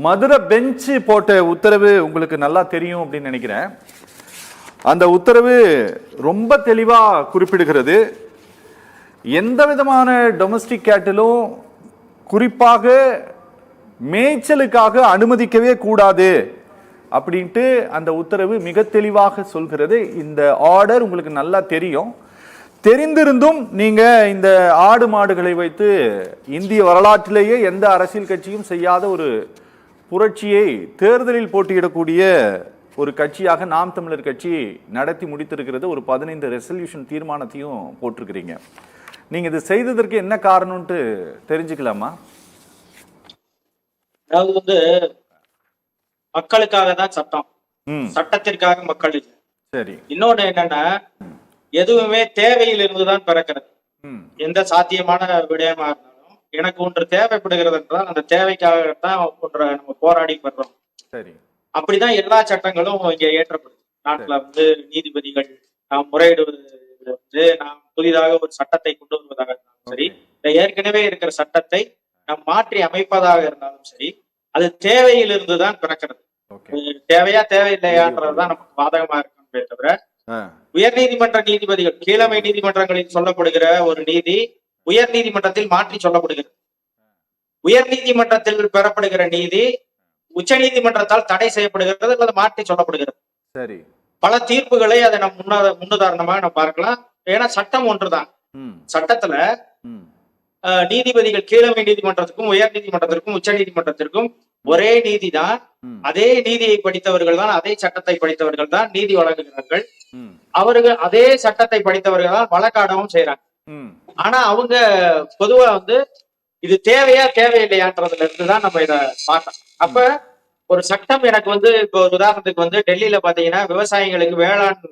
மதுரை பெஞ்சு போட்ட உத்தரவு உங்களுக்கு நல்லா தெரியும் அப்படின்னு நினைக்கிறேன். அந்த உத்தரவு ரொம்ப தெளிவா குறிப்பிடுகிறது, எந்த விதமான டொமஸ்டிக் கேட்டிலும் குறிப்பாக மேய்ச்சலுக்காக அனுமதிக்கவே கூடாது அப்படின்ட்டு அந்த உத்தரவு மிக தெளிவாக சொல்கிறது. இந்த ஆர்டர் உங்களுக்கு நல்லா தெரியும். தெரிந்திருந்தும் நீங்க இந்த ஆடு மாடுகளை வைத்து இந்திய வரலாற்றிலேயே எந்த அரசியல் கட்சியும் செய்யாத ஒரு புரட்சியை தேர்தலில் போட்டியிடக்கூடிய ஒரு கட்சியாக நாம் தமிழர் கட்சி நடத்தி முடித்திருக்கிறது. ஒரு 15 ரெசல்யூஷன் தீர்மானத்தையும் போட்டிருக்கிறீங்க. நீங்க இது செய்ததற்கு என்ன காரணம்ட்டு தெரிஞ்சுக்கலாமா? அதாவது மக்களுக்காக தான் சட்டம், சட்டத்திற்காக மக்கள் இல்லை. சரி. இன்னொன்னு என்னன்னா, எதுவுமே தேவையில் இருந்துதான் பிறக்கிறது. எந்த சாத்தியமான விடயமா இருந்தாலும் எனக்கு ஒன்று தேவைப்படுகிறது என்றால் அந்த தேவைக்காகத்தான் ஒன்றை நம்ம போராடி பெறோம். சரி. அப்படிதான் எல்லா சட்டங்களும் இங்க ஏற்றப்படுது. நாட்டுல நீதிபதிகள் நாம் முறையிடுவது, நாம் புதிதாக ஒரு சட்டத்தை கொண்டு வருவதாக இருந்தாலும் சரி, ஏற்கனவே இருக்கிற சட்டத்தை நாம் மாற்றி அமைப்பதாக இருந்தாலும் சரி, அது தேவையில் இருந்துதான் பிறக்கிறது. தேவையா தேவையில்லையான்றதுதான் நமக்கு பாதகமா இருக்கணுமே தவிர, உயர் நீதிமன்ற நீதிபதிகள், கீழமை நீதிமன்றங்களில் சொல்லப்படுகிற ஒரு நீதி உயர் நீதிமன்றத்தில் மாற்றி சொல்லப்படுகிறது. உயர் நீதிமன்றத்தில் பெறப்படுகிற நீதி உச்ச நீதிமன்றத்தால் தடை செய்யப்படுகிறது அல்லது மாற்றி சொல்லப்படுகிறது. சரி. பல தீர்ப்புகளை அதை நம்ம முன்னுதாரணமாக நம்ம பார்க்கலாம். ஏன்னா சட்டம் ஒன்றுதான். சட்டத்துல நீதிபதிகள் கீழமை நீதிமன்றத்துக்கும் உயர் நீதிமன்றத்திற்கும் உச்ச நீதிமன்றத்திற்கும் ஒரே நீதிதான். அதே நீதியை படித்தவர்கள் தான், அதே சட்டத்தை படித்தவர்கள் தான் நீதி வழங்குகிறார்கள். அவர்கள் அதே சட்டத்தை படித்தவர்கள் தான் வழக்காடவும் செய்யறாங்க. ஆனா அவங்க பொதுவா இது தேவையா தேவையில்லையான்றதுல இருந்துதான் நம்ம இத பார்க்கணும். அப்ப ஒரு சட்டம் எனக்கு இப்போ ஒரு உதாரணத்துக்கு டெல்லியில பாத்தீங்கன்னா விவசாயிகளுக்கு வேளாண்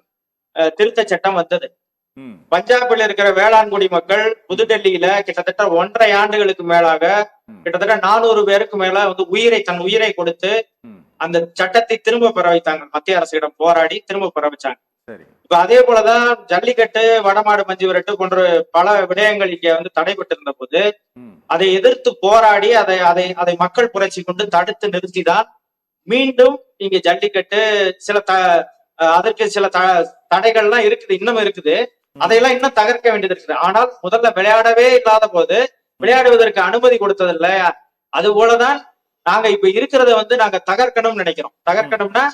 திருத்த சட்டம் வந்தது. பஞ்சாபில் இருக்கிற வேளாண்குடி மக்கள் புதுடெல்லியில கிட்டத்தட்ட 1.5 ஆண்டுகளுக்கு மேலாக கிட்டத்தட்ட 400 பேருக்கு மேல தன் உயிரை கொடுத்து அந்த சட்டத்தை திரும்ப பெற வைத்தாங்க. மத்திய அரசிடம் போராடி திரும்ப பெற வச்சாங்க. இப்ப அதே போலதான் ஜல்லிக்கட்டு, வடமாடு மஞ்சு விரட்டு போன்ற பல விடயங்கள் இங்க தடைபட்டு இருந்த போது அதை எதிர்த்து போராடி அதை மக்கள் புரட்சி கொண்டு தடுத்து நிறுத்திதான் மீண்டும் இங்க ஜல்லிக்கட்டு அதற்கு சில தடைகள்லாம் இருக்குது, இன்னும் இருக்குது. அதையெல்லாம் இன்னும் தகர்க்க வேண்டியது இருக்குது. ஆனால் முதல்ல விளையாடவே இல்லாத போது விளையாடுவதற்கு அனுமதி கொடுத்ததில்லை. அது போலதான் நாங்க இப்ப இருக்கிறத நாங்க தகர்க்கணும்னு நினைக்கிறோம். தகர்க்கணும்னா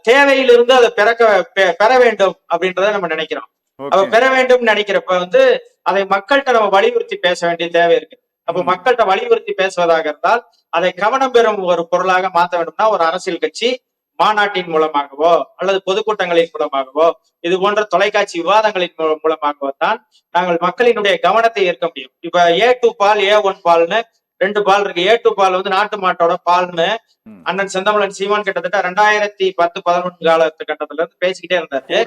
தேவையிலிருந்து அதை பெற வேண்டும் அப்படின்றத நம்ம நினைக்கிறோம். அப்ப பெற வேண்டும் நினைக்கிறப்ப அதை மக்கள்கிட்ட நம்ம வலியுறுத்தி பேச வேண்டிய தேவை இருக்கு. அப்ப மக்கள்கிட்ட வலியுறுத்தி பேசுவதாக இருந்தால் அதை கவனம் பெறும் ஒரு பொருளாக மாற்ற வேண்டும்னா ஒரு அரசியல் கட்சி மாநாட்டின் மூலமாகவோ அல்லது பொதுக்கூட்டங்களின் மூலமாகவோ இது போன்ற தொலைக்காட்சி விவாதங்களின் மூலமாகவோ தான் நாங்கள் மக்களினுடைய கவனத்தை ஈர்க்க முடியும். இப்ப A2 பால், A1 பால்னு 2 பால் இருக்கு. A2 பால் நாட்டு மாட்டோட பால்னு அண்ணன் செந்தமிழன் சீமான் கிட்டத்தட்ட 2010-11 காலகட்டத்துல இருந்து பேசிக்கிட்டே இருந்தாரு.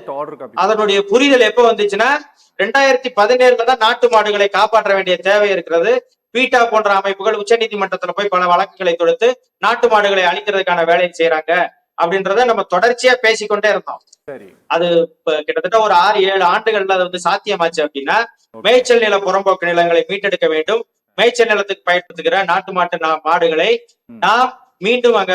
அதனுடைய புரிதல் எப்ப வந்துச்சுன்னா 2017 தான் நாட்டு மாடுகளை காப்பாற்ற வேண்டிய தேவை இருக்கிறது. பீட்டா போன்ற அமைப்புகள் உச்ச நீதிமன்றத்துல போய் பல வழக்குகளை தொடுத்து நாட்டு மாடுகளை அழிக்கிறதுக்கான வேலையை செய்யறாங்க அப்படின்றத நம்ம தொடர்ச்சியா பேசிக்கொண்டே இருந்தோம். அது கிட்டத்தட்ட ஒரு 6-7 ஆண்டுகள்ல அது சாத்தியமாச்சு. அப்படின்னா மேய்ச்சல் நில புறம்போக்கு நிலங்களை மீட்டெடுக்க வேண்டும். மேய்ச்சல் நிலத்துக்கு பயன்படுத்துகிற நாட்டு மாடுகளை நாம் மீண்டும் அங்க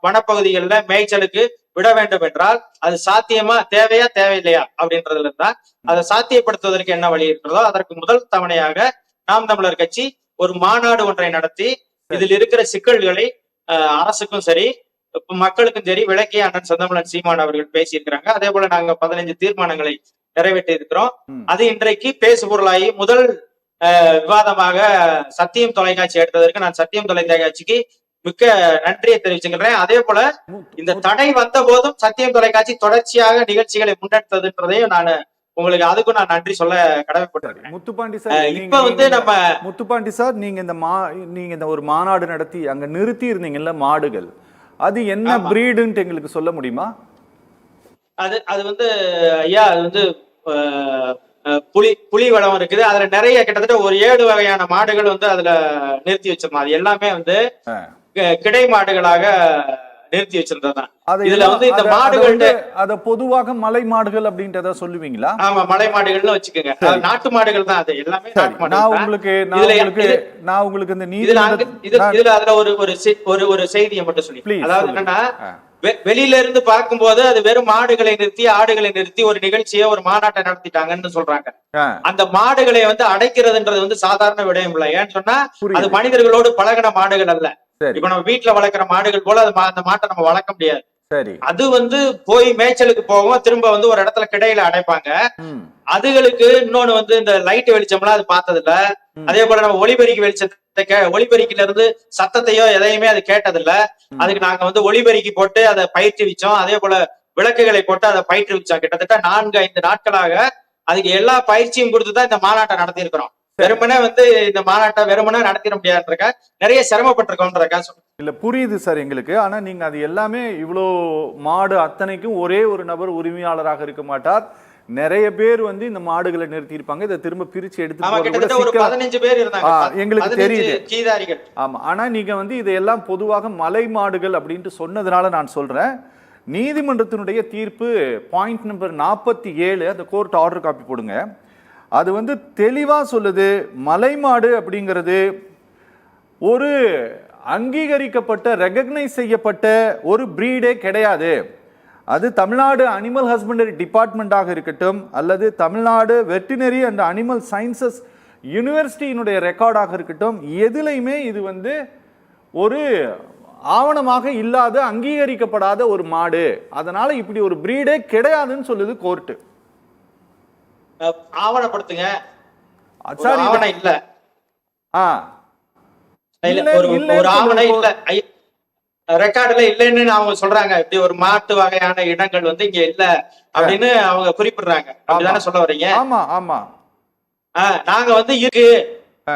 வனப்பகுதிகளில் மேய்ச்சலுக்கு விட வேண்டும் என்றால் அது சாத்தியமா, தேவையா தேவையில்லையா அப்படின்றதுல இருந்தா அதை சாத்தியப்படுத்துவதற்கு என்ன வழி இருக்கிறதோ அதற்கு முதல் தவணையாக நாம் தமிழர் கட்சி ஒரு மாநாடு ஒன்றை நடத்தி இதில் இருக்கிற சிக்கல்களை அரசுக்கும் சரி மக்களுக்கும் சரி விளக்கி அண்ணன் செந்தமிழன் சீமான் அவர்கள் பேசியிருக்கிறாங்க. அதே போல நாங்க 15 தீர்மானங்களை நிறைவேற்றி இருக்கிறோம். அது இன்றைக்கு பேசு பொருளாகி முதல் விவாதமாக சத்தியம் தொலைக்காட்சி எடுத்ததற்கு நான் சத்தியம் தொலைக்காட்சிக்கு மிக்க நன்றியை தெரிவிச்சுக்கிறேன். அதே போல இந்த தடை வந்த போதும் சத்தியம் தொலைக்காட்சி தொடர்ச்சியாக நிகழ்ச்சிகளை முன்னெடுத்ததுன்றதையும் நான் உங்களுக்கு அதுக்கும் நான் நன்றி சொல்ல கடமைப்பட்டிருக்கேன். முத்துப்பாண்டி சார், இப்ப நம்ம முத்துப்பாண்டி சார், நீங்க இந்த ஒரு மாநாடு நடத்தி அங்க நிறுத்தி இருந்தீங்கல்ல மாடுகள், அது என்ன பிரீடுன்னு எங்களுக்கு சொல்ல முடியுமா? அது ஐயா அது புலி வளம் இருக்குது. அதுல நிறைய கிட்டத்தட்ட ஒரு 7 வகையான மாடுகள் அதுல நிறுத்தி வச்சிருந்தோம். அது எல்லாமே கிடை மாடுகளாக நிறுத்தி வச்சிருந்ததுதான். இதுல வந்து இந்த மாடுகள் அத பொதுவாக மலை மாடுகள் அப்படின்றத சொல்லுவீங்களா? ஆமா, மலை மாடுகள்னு வச்சுக்கோங்க. நாட்டு மாடுகள் தான், அது எல்லாமே நாட்டு மாடுகள். நான் உங்களுக்கு இந்த இதுல அதுல ஒரு செய்தியை மட்டும் சொல்லி, அதாவது என்னன்னா, வெளியில இருந்து பார்க்கும்போது அது வெறும் மாடுகளை நிறுத்தி ஆடுகளை நிறுத்தி ஒரு நிகழ்ச்சியை ஒரு மாநாட்டை நடத்திட்டாங்கன்னு சொல்றாங்க. அந்த மாடுகளை வந்து அடைக்கிறதுன்றது வந்து சாதாரண விடயம் இல்லை. ஏன்னு சொன்னா அது மனிதர்களோடு பழகின மாடுகள் அல்ல. இப்ப நம்ம வீட்டுல வளர்க்கிற மாடுகள் போல அந்த மாட்டை நம்ம வளர்க்க முடியாது. அது வந்து போய் மேய்ச்சலுக்கு போகும், திரும்ப வந்து ஒரு இடத்துல கிடையில அடைப்பாங்க. அதுகளுக்கு இன்னொன்னு வந்து இந்த லைட் வெளிச்சம்லாம் அது பார்த்தது இல்ல. அதே போல நம்ம ஒளிபெருக்கி வெளிச்சத்தை ஒளிபெருக்கில இருந்து சத்தத்தையோ எதையுமே அது கேட்டதில்ல. அதுக்கு நாங்க வந்து ஒளிபெருக்கி போட்டு அதை பயிற்றுவிச்சோம். அதே போல விளக்குகளை போட்டு அதை பயிற்றுவிச்சோம். கிட்டத்தட்ட 4-5 நாட்களாக அதுக்கு எல்லா பயிற்சியும் கொடுத்துதான் இந்த மாநாட்டை நடத்தி இருக்கிறோம். வெறுமனே வந்து இந்த மாநாட்டை வெறுமனே நடத்திட முடியாதுன்றக்கா நிறைய சிரமப்பட்டிருக்கோம்ன்றக்கா இல்ல, புரியுது சார் எங்களுக்கு. ஆனா நீங்க அது எல்லாமே இவ்வளோ மாடு அத்தனைக்கும் ஒரே ஒரு நபர் உரிமையாளராக இருக்க மாட்டார். நிறைய பேர் வந்து இந்த மாடுகளை நிறுத்தி இருப்பாங்க. இதை திரும்ப பிரிச்சு எடுத்து 15 பேர் இருந்தாங்க, எங்களுக்கு தெரியுது. ஆமா, ஆனா நீங்க வந்து இதெல்லாம் பொதுவாக மலை மாடுகள் அப்படின்ட்டு சொன்னதுனால நான் சொல்றேன். நீதிமன்றத்தினுடைய தீர்ப்பு பாயிண்ட் நம்பர் 47, அந்த கோர்ட் ஆர்டர் காப்பி போடுங்க. அது வந்து தெளிவா சொல்லுது, மலை மாடு அப்படிங்கிறது ஒரு அங்கீகரிக்கப்பட்ட ரெகக்னைஸ் செய்யப்பட்ட ஒரு பிரீடே கிடையாது. அது தமிழ்நாடு அனிமல் ஹஸ்பண்டரி டிபார்ட்மெண்ட்டாக இருக்கட்டும் அல்லது Tamil Nadu veterinary and animal sciences யூனிவர்சிட்டியினுடைய ரெக்கார்டாக இருக்கட்டும், எதுலையுமே இது வந்து ஒரு ஆவணமாக இல்லாத அங்கீகரிக்கப்படாத ஒரு மாடு. அதனால இப்படி ஒரு பிரீடே கிடையாதுன்னு சொல்லுது கோர்ட்டு. ஆவணப்படுத்துங்க. ஆவணம் இல்ல, ஒரு ஆவணம் இல்ல, ரெக்கார்டுல இல்லைன்னு அவங்க சொல்றாங்க. இப்படி ஒரு மாட்டு வகையான இடங்கள் வந்து இங்க இல்ல அப்படின்னு அவங்க குறிப்பிடுறாங்க. அப்படிதானே சொல்ல வர்றீங்க? ஆமா ஆமா. நாங்க வந்து இருக்கு,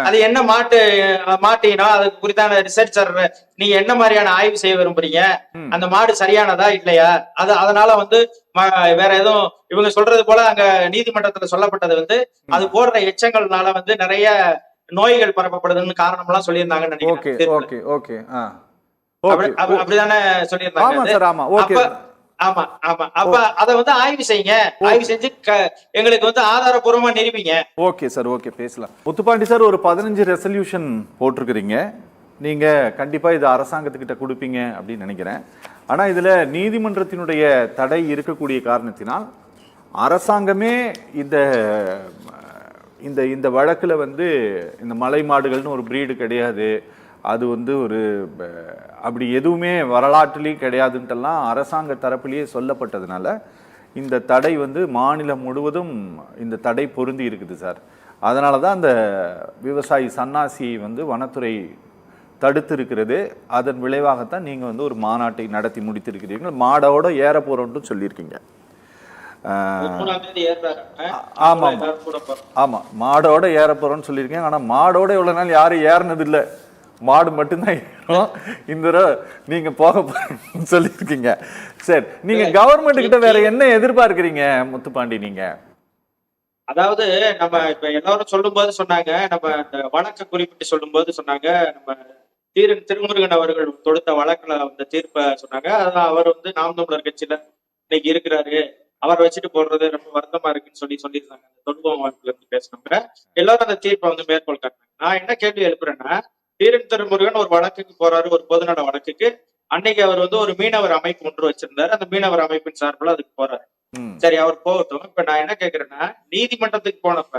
அது என்ன மாட்டினோம் அதுக்கு குறித்தான ரிசர்ச்சர் நீங்க என்ன மாதிரியான ஆய்வு செய்ய விரும்புறீங்க, அந்த மாடு சரியானதா இல்லையா, அதனால வந்து வேற எதுவும் இவங்க சொல்றது போல அங்க நீதிமன்றத்துல சொல்லப்பட்டது வந்து அது போடுற எச்சங்கள்னால வந்து நிறைய நோய்கள் பரப்பப்படுதுன்னு காரணம் எல்லாம் சொல்லியிருந்தாங்கன்னு நினைக்கிறேன். அப்படிதானே சொல்லியிருந்தாங்க. ஆமா ஆமா. அப்ப அத வந்து ஆய்வு செய்யுங்க, ஆய்வு செஞ்சு எங்களுக்கு வந்து ஆதாரபூர்வமா நிரூபிங்க. ஓகே சார், ஓகே, பேசலாம். முத்துப்பாண்டி சார், ஒரு 15 ரெசல்யூஷன் போட்டிருக்கிறீங்க. நீங்க கண்டிப்பா இது அரசாங்கத்துக்கிட்ட கொடுப்பீங்க அப்படின்னு நினைக்கிறேன். ஆனா இதுல நீதிமன்றத்தினுடைய தடை இருக்கக்கூடிய காரணத்தினால் அரசாங்கமே இந்த இந்த இந்த வழக்குல வந்து இந்த மலை மாடுகள்னு ஒரு பிரீடு கிடையாது, அது வந்து ஒரு அப்படி எதுவுமே வரலாற்றிலையும் கிடையாதுன்ட்டெல்லாம் அரசாங்க தரப்பிலேயே சொல்லப்பட்டதுனால இந்த தடை வந்து மாநிலம் முழுவதும் இந்த தடை பொருந்தி இருக்குது சார். அதனால தான் அந்த விவசாயி சன்னாசியை வந்து வனத்துறை தடுத்து இருக்கிறது. அதன் விளைவாகத்தான் நீங்கள் வந்து ஒரு மாநாட்டை நடத்தி முடித்திருக்கிறீர்கள். மாடோட ஏற போகிறோன்ட்டு சொல்லியிருக்கீங்க. ஆமா ஆமா, மாடோட ஏற போகிறோன்னு சொல்லியிருக்கீங்க. ஆனால் மாடோட இவ்வளோ நாள் யாரும் ஏறினது இல்லை, மாடு மட்டும்தான் ஏறும். இந்த நீங்க போக சொல்லியிருக்கீங்க. சரி, நீங்க கவர்மெண்ட் கிட்ட வேற என்ன எதிர்பார்க்கிறீங்க முத்துப்பாண்டி? நீங்க அதாவது நம்ம இப்ப எல்லாரும் சொல்லும் போது சொன்னாங்க, நம்ம இந்த வழக்கை குறிப்பிட்டு சொல்லும் போது சொன்னாங்க, நம்ம திருமுருகன் அவர்கள் தொடுத்த வழக்குல வந்த தீர்ப்பை சொன்னாங்க. அதான் அவர் வந்து நாம் தமிழர் கட்சியில இன்னைக்கு இருக்கிறாரு, அவரை வச்சுட்டு போடுறது ரொம்ப வருத்தமா இருக்குன்னு சொல்லியிருந்தாங்க. தொடுபம் வாய்ப்புல இருந்து பேசினவங்க எல்லாரும் அந்த தீர்ப்பை வந்து மேற்கோள் காட்டினாங்க. நான் என்ன கேள்வி எழுப்புறேன்னா, திருமுருகன் ஒரு வழக்குக்கு போறாரு, ஒரு பொதுநல வழக்குக்கு. அன்னைக்கு அவர் வந்து ஒரு மீனவர் அமைப்பு ஒன்று வச்சிருந்தாரு, அந்த மீனவர் அமைப்பின் சார்பில் அதுக்கு போறாரு. சரி, அவர் போகட்டும். இப்ப நான் என்ன கேக்குறேன்னா, நீதிமன்றத்துக்கு போனப்ப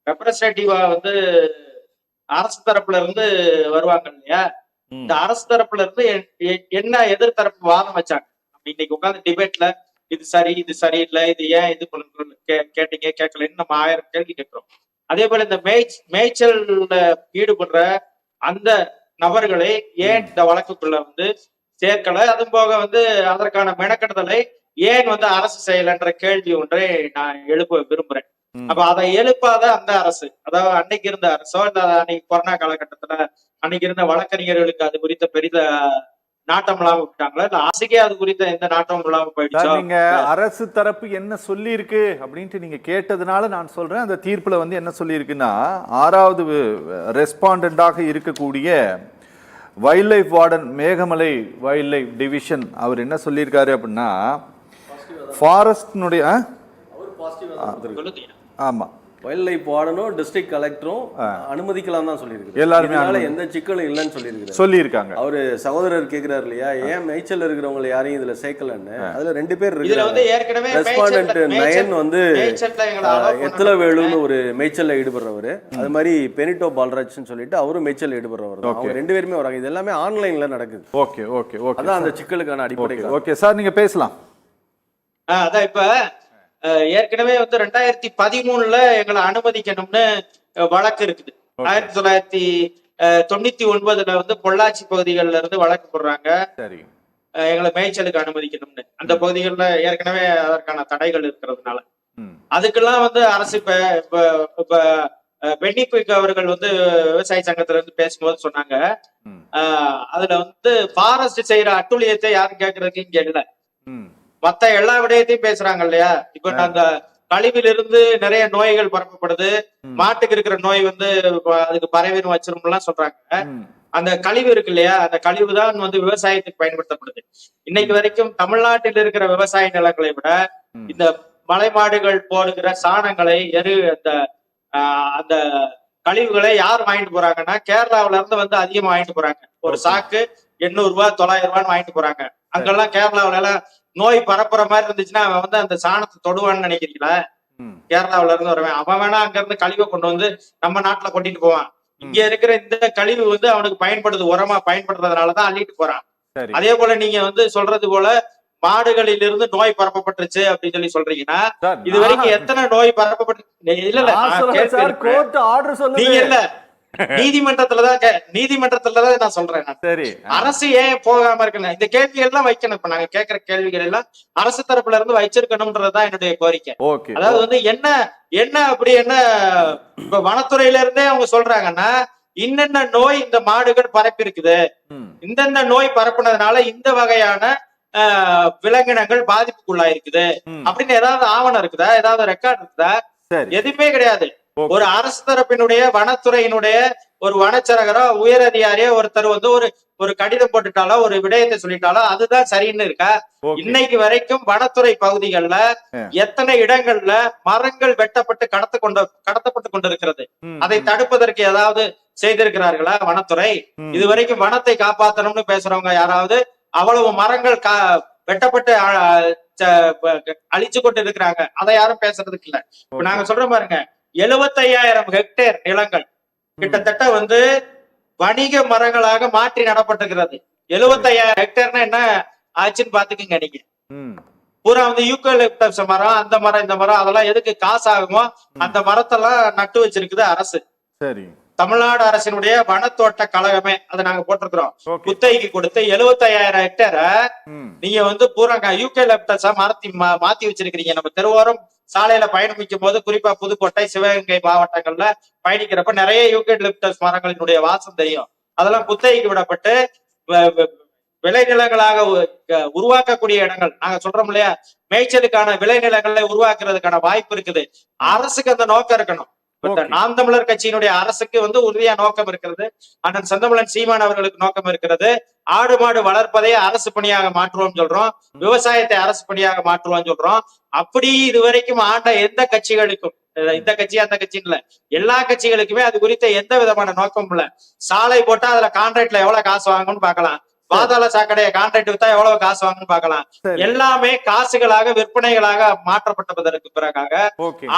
ரெப்ரஸன்டேட்டிவா வந்து அரசு தரப்புல இருந்து வருவாங்க இல்லையா, இந்த அரசு தரப்புல இருந்து என்ன எதிர்த்தரப்பு வாதம் வச்சாங்க. இன்னைக்கு உட்காந்து டிபேட்ல இது சரி இது சரியில்லை, இது ஏன் இது கேட்டீங்க கேட்கலன்னு நம்ம 1000 கேள்வி கேட்கிறோம். அதே போல இந்த மேய்ச்சல்ல ஈடுபடுற அந்த நபர்களை ஏன் இந்த வழக்குக்குள்ள வந்து சேர்க்கல, அது போக வந்து அதற்கான மெனக்கெடுதலை ஏன் வந்து அரசு செய்யலன்ற கேள்வி ஒன்றை நான் எழுப்ப விரும்புறேன். அப்ப அதை எழுப்பாத அந்த அரசு, அதாவது அன்னைக்கு இருந்த அரசோ இல்ல அன்னைக்கு கொரோனா காலகட்டத்துல அன்னைக்கு இருந்த வழக்கறிஞர்களுக்கு அது குறித்த பெரித நாட்டம் இல்லாம விட்டாங்களா, இல்ல அரசுக்கே அது குறித்த எந்த நாட்டம் இல்லாம போயிடுச்சோ? நீங்க அரசு தரப்பு என்ன சொல்லி இருக்கு அப்படின்ட்டு நீங்க கேட்டதுனால நான் சொல்றேன். அந்த தீர்ப்புல வந்து என்ன சொல்லி இருக்குன்னா, 6வது ரெஸ்பாண்டண்டாக இருக்கக்கூடிய wild life warden Megamalai wild life division அவர் என்ன சொல்லியிருக்காரு அப்படின்னா ஃபாரஸ்ட்னுடைய ஆமா வைல்ட் லைஃப் வார்டனும் டிஸ்ட்ரிக்ட் கலெக்டரும் அனுமதிக்கலாம் தான் சொல்லியிருக்காரு. எல்லாருமே எந்த சிக்கலும் இல்லைன்னு சொல்லியிருக்காங்க. அவரு சகோதரர் கேட்கிறாரு இல்லையா, ஏன் மேய்ச்சல் இருக்கிறவங்க யாரையும் இதுல சேர்க்கலன்னு. அதுல 2 பேர் இருக்காங்க. ரெஸ்பாண்டன்ட் நயன் வந்து எத்தலவேலுன்னு ஒரு மேய்ச்சல்ல ஈடுபடுறவரு, அது மாதிரி பெனிட்டோ பால்ராஜ்னு சொல்லிட்டு அவரும் மேய்ச்சல் ஈடுபடுறவர். அவங்க 2 பேருமே வராங்க. இது எல்லாமே ஆன்லைன்ல நடக்குது. ஓகே ஓகே ஓகே, அதான் அந்த சிக்கலுக்கான அடிப்படை. ஓகே சார், நீங்க பேசலாம். அதான் இப்ப ஏற்கனவே வந்து 2013 எங்களை அனுமதிக்கணும்னு வழக்கு இருக்குது. 1999 வந்து பொள்ளாச்சி பகுதிகளில் இருந்து வழக்கு போடுறாங்க. சரி, எங்களை மேய்ச்சலுக்கு அனுமதிக்கணும்னு. அந்த பகுதிகளில் ஏற்கனவே அதற்கான தடைகள் இருக்கிறதுனால அதுக்கெல்லாம் வந்து அரசு இப்ப பென்னிக்விக் அவர்கள் வந்து விவசாய சங்கத்துல இருந்து பேசும்போது சொன்னாங்க, அதுல வந்து ஃபாரஸ்ட் செய்யற அட்டுழியத்தை யாரும் கேட்கறதுக்கு இங்க இல்ல, மத்த எல்லா விடயத்தையும் பேசுறாங்க இல்லையா. இப்ப அந்த கழிவிலிருந்து நிறைய நோய்கள் பரப்பப்படுது, மாட்டுக்கு இருக்கிற நோய் வந்து அதுக்கு பறவைன்னு வச்சிரும்லாம் சொல்றாங்க. அந்த கழிவு இருக்கு இல்லையா, அந்த கழிவு தான் வந்து விவசாயத்துக்கு பயன்படுத்தப்படுது. இன்னைக்கு வரைக்கும் தமிழ்நாட்டில் இருக்கிற விவசாய நிலங்களை விட இந்த மலை மாடுகள் போடுகிற சாணங்களை அந்த கழிவுகளை யார் வாங்கிட்டு போறாங்கன்னா கேரளாவில இருந்து வந்து அதிகமா வாங்கிட்டு போறாங்க. ஒரு சாக்கு 800 ரூபாய் 900 ரூபான்னு வாங்கிட்டு போறாங்க. அங்கெல்லாம் கேரளாவில எல்லாம் நோய் பரப்புற மாதிரி இருந்துச்சுன்னா அவன் வந்து அந்த சாணத்தை தொடுவான்னு நினைக்கிறீங்களா? கேரளாவில இருந்து வருவேன், அவன் வேணா அங்க இருந்து கழிவை கொண்டு வந்து நம்ம நாட்டுல கொட்டிட்டு போவான். இங்க இருக்கிற இந்த கழிவு வந்து அவனுக்கு பயன்படுது, உரமா பயன்படுறதுனாலதான் அள்ளிட்டு போறான். அதே போல நீங்க வந்து சொல்றது போல மாடுகளில் இருந்து நோய் பரப்பப்பட்டுருச்சு அப்படின்னு சொல்லி சொல்றீங்கன்னா, இது வரைக்கும் எத்தனை நோய் பரப்பப்பட்டு இல்ல நீங்க இல்ல நீதிமன்றத்துலதான் நான் சொல்றேன். சரி, அரசு ஏன் போகாம இருக்குன்னு இந்த கேள்விகள் எல்லாம் வைக்கணும். இப்ப நாங்க கேட்கிற கேள்விகள் எல்லாம் அரசு தரப்புல இருந்து வச்சிருக்கணும்ன்றதுதான் என்னுடைய கோரிக்கை. அதாவது வந்து என்ன அப்படி என்ன இப்ப வனத்துறையில இருந்தே அவங்க சொல்றாங்கன்னா, இன்னென்ன நோய் இந்த மாடுகள் பரப்பி இருக்குது, இந்தந்த நோய் பரப்புனதுனால இந்த வகையான விலங்கினங்கள் பாதிப்புக்குள்ளாயிருக்குது அப்படின்னு ஏதாவது ஆவணம் இருக்குதா, ஏதாவது ரெக்கார்ட் இருக்குதா? எதுவுமே கிடையாது. ஒரு அரசு தரப்பினுடைய வனத்துறையினுடைய ஒரு வனச்சரகரோ உயர் அதிகாரியோ ஒருத்தர் வந்து ஒரு கடிதம் போட்டுட்டாலோ ஒரு விடயத்தை சொல்லிட்டாலோ அதுதான் சரின்னு இருக்கா? இன்னைக்கு வரைக்கும் வனத்துறை பகுதிகள்ல எத்தனை இடங்கள்ல மரங்கள் வெட்டப்பட்டு கடத்தப்பட்டு கொண்டிருக்கிறது, அதை தடுப்பதற்கு ஏதாவது செய்திருக்கிறார்களா வனத்துறை? இது வரைக்கும் வனத்தை காப்பாற்றணும்னு பேசுறவங்க யாராவது அவ்வளவு மரங்கள் வெட்டப்பட்டு அழிச்சு கொண்டு இருக்கிறாங்க, அதை யாரும் பேசுறதுக்கு இல்ல. இப்ப நாங்க சொல்றோம் பாருங்க, 75,000 ஹெக்டேர் நிலங்கள் கிட்டத்தட்ட வந்து வணிக மரங்களாக மாற்றி நடப்பட்டிருக்கிறது. 75,000 ஹெக்டேர்னா என்ன ஆச்சுன்னு பாத்துக்கீங்க நீங்க. பூரா வந்து யூக்கலிப்டஸ் மரம், அந்த மரம் இந்த மரம், அதெல்லாம் எதுக்கு காசு ஆகுமோ அந்த மரத்தெல்லாம் நட்டு வச்சிருக்குது அரசு. சரி, தமிழ்நாடு அரசினுடைய வனத்தோட்ட கழகமே அதை நாங்க போட்டிருக்கிறோம். குத்தகைக்கு கொடுத்து 75,000 ஹெக்டேரை நீங்க வந்து பூரா யூக்கலிப்டஸா மாத்தி வச்சிருக்கீங்க. நம்ம தெருவோரம் சாலையில பயணிக்கும் போது, குறிப்பா புதுக்கோட்டை சிவகங்கை மாவட்டங்கள்ல பயணிக்கிறப்ப நிறைய யூக்கலிப்டஸ் மரங்களினுடைய வாசம் தெரியும். அதெல்லாம் குத்தகைக்கு விடப்பட்டு விளைநிலங்களாக உருவாக்கக்கூடிய இடங்கள். நாங்க சொல்றோம் இல்லையா, மேய்ச்சலுக்கான விளைநிலங்களை உருவாக்குறதுக்கான வாய்ப்பு இருக்குது. அரசுக்கு அந்த நோக்கம் இருக்கணும். நாம் தமிழர் கட்சியினுடைய அரசுக்கு வந்து உறுதியா நோக்கம் இருக்கிறது. அண்ணன் செந்தமிழன் சீமான் அவர்களுக்கு நோக்கம் இருக்கிறது. ஆடு மாடு வளர்ப்பதை அரசு பணியாக மாற்றுவோம் சொல்றோம், விவசாயத்தை அரசு பணியாக மாற்றுவோம் சொல்றோம். அப்படி இதுவரைக்கும் ஆண்ட எந்த கட்சிகளுக்கும், இந்த கட்சி அந்த கட்சின்னு இல்ல, எல்லா கட்சிகளுக்குமே அது குறித்த எந்த விதமான நோக்கமும் இல்ல. சாலை போட்டா அதுல கான்ட்ராக்ட்ல எவ்வளவு காசு வாங்கணும்னு பாக்கலாம், பாதாள சாக்கடைய கான்ட்ராக்ட் வித்தா எவ்வளவு காசு வாங்கணும்னு பாக்கலாம். எல்லாமே காசுகளாக விற்பனைகளாக மாற்றப்பட்டதற்கு பிறகாக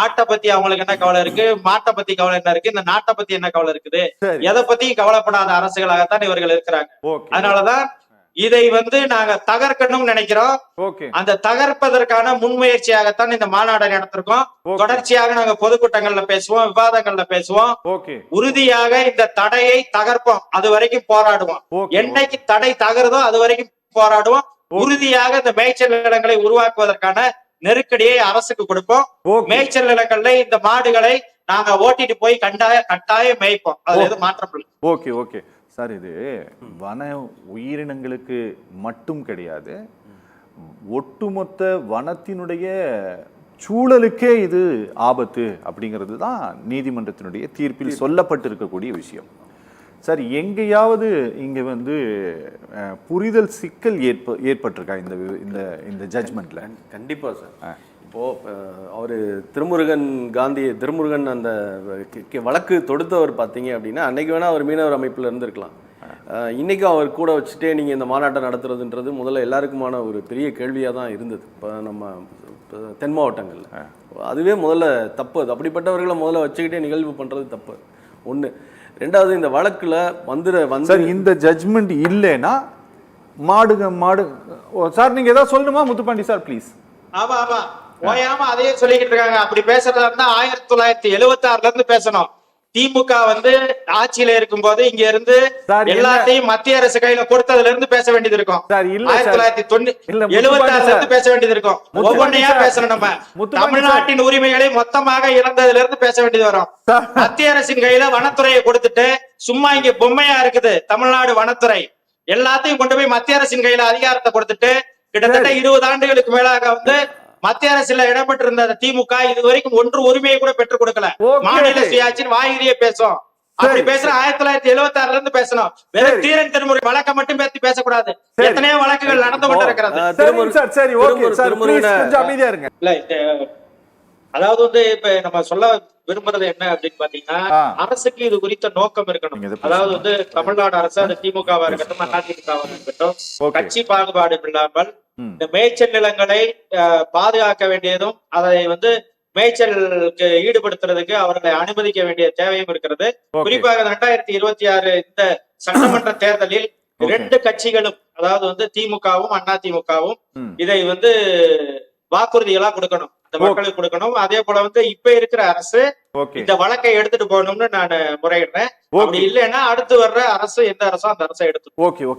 ஆட்டை பத்தி அவங்களுக்கு என்ன கவலை இருக்கு, மாட்டை பத்தி கவலை என்ன இருக்கு, இந்த நாட்டை பத்தி என்ன கவலை இருக்குது, எதை பத்தியும் கவலைப்படாத அரசுகளாகத்தான் இவர்கள் இருக்கிறாங்க. அதனாலதான் இதை வந்து நாங்க தகர்க்கணும்னு நினைக்கிறோம். அந்த தகர்ப்பதற்கான முன்முயற்சியாகத்தான் இந்த மாநாட்டை நடத்திருக்கோம். தொடர்ச்சியாக நாங்க பொதுக்கூட்டங்கள்ல பேசுவோம், விவாதங்கள்ல பேசுவோம். உறுதியாக இந்த தடையை தகர்ப்போம், அது வரைக்கும் போராடுவோம். என்னைக்கு தடை தகருதோ அது வரைக்கும் போராடுவோம். உறுதியாக இந்த மேய்ச்சல் நிலங்களை உருவாக்குவதற்கான நெருக்கடியை அரசுக்கு கொடுப்போம். மேய்ச்சல் நிலங்கள்ல இந்த மாடுகளை நாங்க ஓட்டிட்டு போய் கட்டாயம் மேய்ப்போம். அது எதுவும் மாற்றம் இல்லை. ஓகே ஓகே சார், இது வன உயிரினங்களுக்கு மட்டும் கிடையாது, ஒட்டுமொத்த வனத்தினுடைய சூழலுக்கே இது ஆபத்து அப்படிங்கிறது தான் நீதிமன்றத்தினுடைய தீர்ப்பில் சொல்லப்பட்டிருக்கக்கூடிய விஷயம். சார் எங்கேயாவது இங்க வந்து புரிதல் சிக்கல் ஏற்பட்டிருக்கா இந்த இந்த இந்த ஜட்ஜ்மெண்ட்ல? கண்டிப்பா சார். இப்போ அவரு திருமுருகன் அந்த வழக்கு தொடுத்தவர் பார்த்தீங்க அப்படின்னா அன்னைக்கு வேணா அவர் மீனவர் அமைப்புல இருந்திருக்கலாம். இன்னைக்கும் அவர் கூட வச்சுட்டே நீங்க இந்த மாநாட்டை நடத்துறதுன்றது முதல்ல எல்லாருக்குமான ஒரு பெரிய கேள்வியா தான் இருந்தது. இப்போ நம்ம தென் மாவட்டங்கள்ல அதுவே முதல்ல தப்பு. அது அப்படிப்பட்டவர்களை முதல்ல வச்சுக்கிட்டே நிகழ்வு பண்றது தப்பு. ஒண்ணு. ரெண்டாவது, இந்த வழக்குல வந்து இந்த ஜட்ஜ்மெண்ட் இல்லைன்னா மாடு சார் நீங்க ஏதாவது சொல்லணுமா முத்துப்பாண்டி சார் ப்ளீஸ்? ஆமா ஆமா, ஓயாம அதையே சொல்லிக்கிட்டு இருக்காங்க. அப்படி பேசுறதா இருந்தா 1976ல இருந்து பேசணும். திமுக வந்து ஆட்சியில இருக்கும் போது இங்க இருந்து எல்லாத்தையும் மத்திய அரசு கையில கொடுத்ததுல இருந்து பேச வேண்டியது இருக்கும். 1976ல இருந்து பேச வேண்டியது இருக்கும். ஒவ்வொன்றையா பேசணும். நம்ம தமிழ்நாட்டின் உரிமைகளை மொத்தமாக இழந்ததுல இருந்து பேச வேண்டியது வரும். மத்திய அரசின் கையில வனத்துறையை கொடுத்துட்டு சும்மா இங்க பொம்மையா இருக்குது தமிழ்நாடு வனத்துறை. எல்லாத்தையும் கொண்டு போய் மத்திய அரசின் கையில அதிகாரத்தை கொடுத்துட்டு கிட்டத்தட்ட 20 ஆண்டுகளுக்கு மேலாக வந்து மத்திய அரசுல இடம்பெற்றிருந்த திமுக இதுவரைக்கும் ஒன்று உரிமையை கூட பெற்றுக் கொடுக்கல. மாநில சுயாட்சியின் வாயிலேயே பேசும். அப்படி பேசுற 1976ல இருந்து பேசணும். வெறும் தீரன் திருமுறை வழக்கை மட்டும் பத்தி பேசக்கூடாது. எத்தனையோ வழக்குகள் நடந்து கொண்டிருக்கிறது. அதாவது வந்து இப்ப நம்ம சொல்ல விரும்புறது என்ன அப்படின்னு பாத்தீங்கன்னா, அரசுக்கு இது குறித்த நோக்கம் இருக்கணும். அதாவது வந்து தமிழ்நாடு அரசு, அது திமுகவா இருக்கட்டும் அதிமுகவா இருக்கட்டும், கட்சி பாகுபாடு இல்லாமல் இந்த மேய்ச்சல் நிலங்களை பாதுகாக்க வேண்டியதும் அதை வந்து மேய்ச்சலுக்கு ஈடுபடுத்துறதுக்கு அவர்களை அனுமதிக்க வேண்டிய தேவையும் இருக்கிறது. குறிப்பாக 2026 இந்த சட்டமன்ற தேர்தலில் 2 கட்சிகளும், அதாவது வந்து திமுகவும் அதிமுகவும் இதை வந்து வாக்குறுதிகளா கொடுக்கணும், இந்த மக்களுக்கு கொடுக்கணும். அதே போல வந்து இப்ப இருக்கிற அரசு இந்த வழக்கை எடுத்துட்டு போகணும்னு நான் முறையிடுறேன். அப்படி இல்லைன்னா அடுத்து வர்ற அரசு எந்த அரசோ அந்த அரசை எடுத்து